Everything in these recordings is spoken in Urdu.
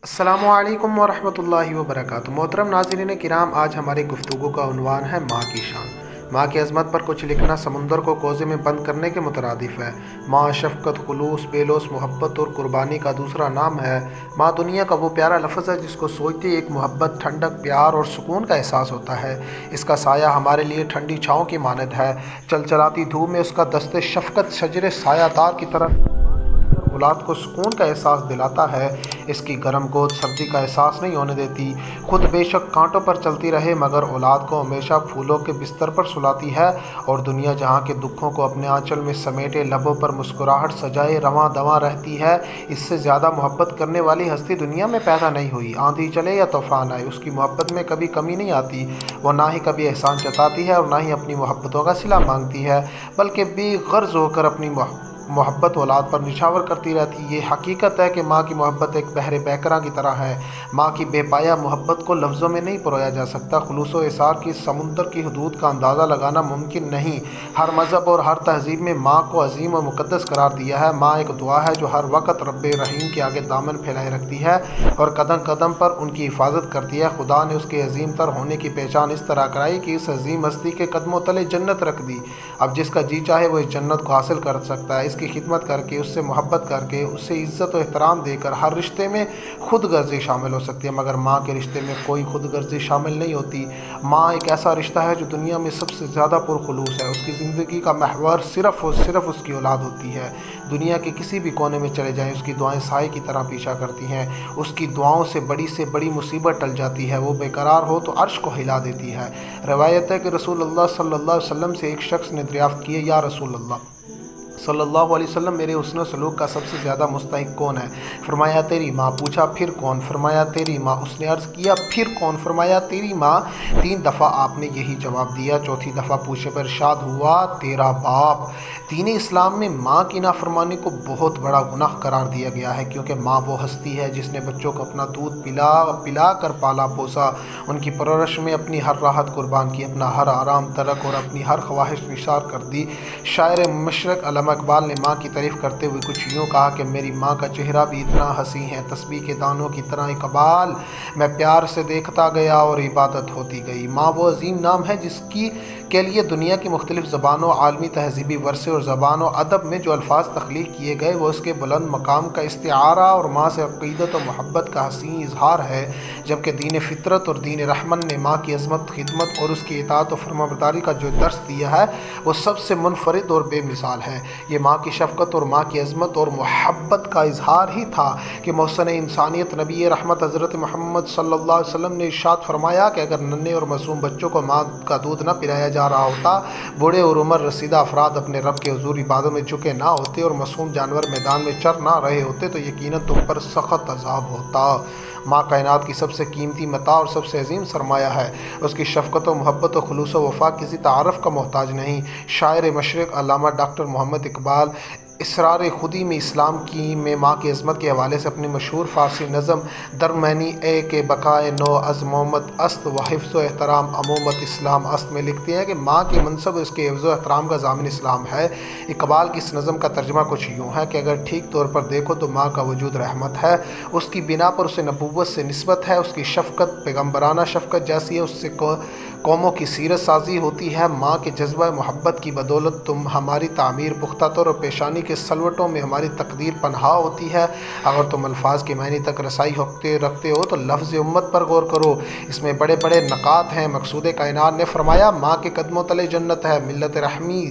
السلام علیکم ورحمۃ اللہ وبرکاتہ۔ محترم ناظرین کرام، آج ہماری گفتگو کا عنوان ہے ماں کی شان۔ ماں کی عظمت پر کچھ لکھنا سمندر کو کوزے میں بند کرنے کے مترادف ہے۔ ماں شفقت، خلوص، بے لوث محبت اور قربانی کا دوسرا نام ہے۔ ماں دنیا کا وہ پیارا لفظ ہے جس کو سوچتے ہی ایک محبت، ٹھنڈک، پیار اور سکون کا احساس ہوتا ہے۔ اس کا سایہ ہمارے لیے ٹھنڈی چھاؤں کی مانند ہے۔ چلچلاتی دھوپ میں اس کا دست شفقت شجر سایہ دار کی طرح اولاد کو سکون کا احساس دلاتا ہے۔ اس کی گرم گود سردی کا احساس نہیں ہونے دیتی۔ خود بے شک کانٹوں پر چلتی رہے مگر اولاد کو ہمیشہ پھولوں کے بستر پر سلاتی ہے اور دنیا جہاں کے دکھوں کو اپنے آنچل میں سمیٹے لبوں پر مسکراہٹ سجائے رواں دواں رہتی ہے۔ اس سے زیادہ محبت کرنے والی ہستی دنیا میں پیدا نہیں ہوئی۔ آندھی چلے یا طوفان آئے، اس کی محبت میں کبھی کمی نہیں آتی۔ وہ نہ ہی کبھی احسان جتاتی ہے اور نہ ہی اپنی محبتوں کا صلہ مانگتی ہے، بلکہ بے غرض ہو کر اپنی محبت اولاد پر نچھاور کرتی رہتی ہے۔ یہ حقیقت ہے کہ ماں کی محبت ایک بحر بیکراں کی طرح ہے۔ ماں کی بے پایہ محبت کو لفظوں میں نہیں پرویا جا سکتا۔ خلوص و اثار کی سمندر کی حدود کا اندازہ لگانا ممکن نہیں۔ ہر مذہب اور ہر تہذیب میں ماں کو عظیم و مقدس قرار دیا ہے۔ ماں ایک دعا ہے جو ہر وقت رب رحیم کے آگے دامن پھیلائے رکھتی ہے اور قدم قدم پر ان کی حفاظت کرتی ہے۔ خدا نے اس کے عظیم تر ہونے کی پہچان اس طرح کرائی کہ اس عظیم ہستی کے قدموں تلے جنت رکھ دی۔ اب جس کا جی چاہے وہ اس جنت کو حاصل کر سکتا ہے، اس کی خدمت کر کے، اس سے محبت کر کے، اس سے عزت و احترام دے کر۔ ہر رشتے میں خود غرضی شامل ہو سکتی ہے مگر ماں کے رشتے میں کوئی خود غرضی شامل نہیں ہوتی۔ ماں ایک ایسا رشتہ ہے جو دنیا میں سب سے زیادہ پرخلوص ہے۔ اس کی زندگی کا محور صرف اور صرف اس کی اولاد ہوتی ہے۔ دنیا کے کسی بھی کونے میں چلے جائیں، اس کی دعائیں سائے کی طرح پیچھا کرتی ہیں۔ اس کی دعاؤں سے بڑی مصیبت ٹل جاتی ہے۔ وہ بے قرار ہو تو عرش کو ہلا دیتی ہے۔ روایت ہے کہ رسول اللہ صلی اللہ علیہ وسلم سے ایک شخص نے دریافت کی، یا رسول اللہ صلی اللہ علیہ وسلم، میرے حسن و سلوک کا سب سے زیادہ مستحق کون ہے؟ فرمایا تیری ماں۔ پوچھا پھر کون؟ فرمایا تیری ماں۔ اس نے عرض کیا پھر کون؟ فرمایا تیری ماں۔ 3 دفعہ آپ نے یہی جواب دیا۔ چوتھی دفعہ پوچھنے پر ارشاد ہوا تیرا باپ۔ دین اسلام میں ماں کی نافرمانی کو بہت بڑا گناہ قرار دیا گیا ہے، کیونکہ ماں وہ ہستی ہے جس نے بچوں کو اپنا دودھ پلا کر پالا پوسا، ان کی پرورش میں اپنی ہر راحت قربان کی، اپنا ہر آرام ترک اور اپنی ہر خواہش نثار کر دی۔ شاعر مشرق علامہ اقبال نے ماں کی تعریف کرتے ہوئے کچھ یوں کہا کہ میری ماں کا چہرہ بھی اتنا حسین ہے، تسبیح کے دانوں کی طرح اقبال، میں پیار سے دیکھتا گیا اور عبادت ہوتی گئی۔ ماں وہ عظیم نام ہے جس کے لیے دنیا کی مختلف زبانوں، عالمی تہذیبی ورثے اور زبان و ادب میں جو الفاظ تخلیق کیے گئے وہ اس کے بلند مقام کا استعارہ اور ماں سے عقیدت و محبت کا حسین اظہار ہے، جبکہ دین فطرت اور دین رحمت نے ماں کی عظمت، خدمت اور اس کی اطاعت و فرمانبرداری کا جو درس دیا ہے وہ سب سے منفرد اور بے مثال ہے۔ یہ ماں کی شفقت اور ماں کی عظمت اور محبت کا اظہار ہی تھا کہ محسن انسانیت نبی رحمت حضرت محمد صلی اللہ علیہ وسلم نے ارشاد فرمایا کہ اگر ننھے اور معصوم بچوں کو ماں کا دودھ نہ پلایا جا رہا ہوتا، بوڑھے اور عمر رسیدہ افراد اپنے رب کے حضور عبادت میں جھکے نہ ہوتے اور معصوم جانور میدان میں چر نہ رہے ہوتے تو یقیناً تم پر سخت عذاب ہوتا۔ ماں کائنات کی سب سے قیمتی متاع اور سب سے عظیم سرمایہ ہے۔ اس کی شفقت و محبت و خلوص و وفا کسی تعارف کا محتاج نہیں۔ شاعر مشرق علامہ ڈاکٹر محمد اقبال اسرار خودی میں اسلام میں ماں کی عظمت کے حوالے سے اپنی مشہور فارسی نظم درمینی اے کہ بقائے نو از مومت است و حفظ و احترام امومت اسلام است میں لکھتے ہیں کہ ماں کے منصب اس کے حفظ و احترام کا ضامن اسلام ہے۔ اقبال کی اس نظم کا ترجمہ کچھ یوں ہے کہ اگر ٹھیک طور پر دیکھو تو ماں کا وجود رحمت ہے، اس کی بنا پر اسے نبوت سے نسبت ہے، اس کی شفقت پیغمبرانہ شفقت جیسی ہے، اس سے قوموں کی سیرت سازی ہوتی ہے۔ ماں کے جذبہ محبت کی بدولت تم ہماری تعمیر پختہ طور اور پیشانی کے سلوٹوں میں ہماری تقدیر پنہاں ہوتی ہے۔ اگر تم الفاظ کی معنی تک رسائی رکھتے ہو تو لفظ امت پر غور کرو، اس میں بڑے بڑے نکات ہیں۔ مقصود کائنات نے فرمایا ماں کے قدموں تلے جنت ہے، ملت رحمی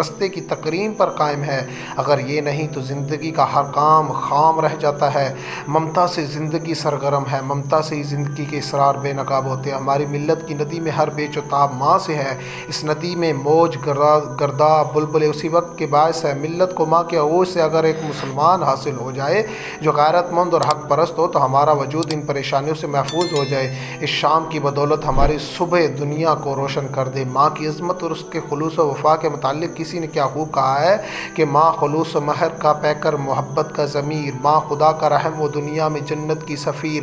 رستے کی تقریم پر قائم ہے۔ اگر یہ نہیں تو زندگی کا ہر کام خام رہ جاتا ہے۔ ممتا سے زندگی سرگرم ہے، ممتا سے ہی زندگی کے اسرار بے نقاب ہوتے ہیں۔ ہماری ملت کی ندی میں ہر بیچ و تاب ماں سے ہے۔ اس ندی میں موج گرداب بلبلے اسی وقت کے باعث ہے۔ ملت کو ماں کے آغوش سے اگر ایک مسلمان حاصل ہو جائے جو غیرت مند اور حق پرست ہو تو ہمارا وجود ان پریشانیوں سے محفوظ ہو جائے۔ اس شام کی بدولت ہماری صبح دنیا کو روشن کر دے۔ ماں کی عظمت اور اس کے خلوص و وفا کے متعلق کسی نے کیا خوب کہا ہے کہ ماں خلوص و مہر کا پیکر، محبت کا ضمیر، ماں خدا کا رحم و دنیا میں جنت کی سفیر،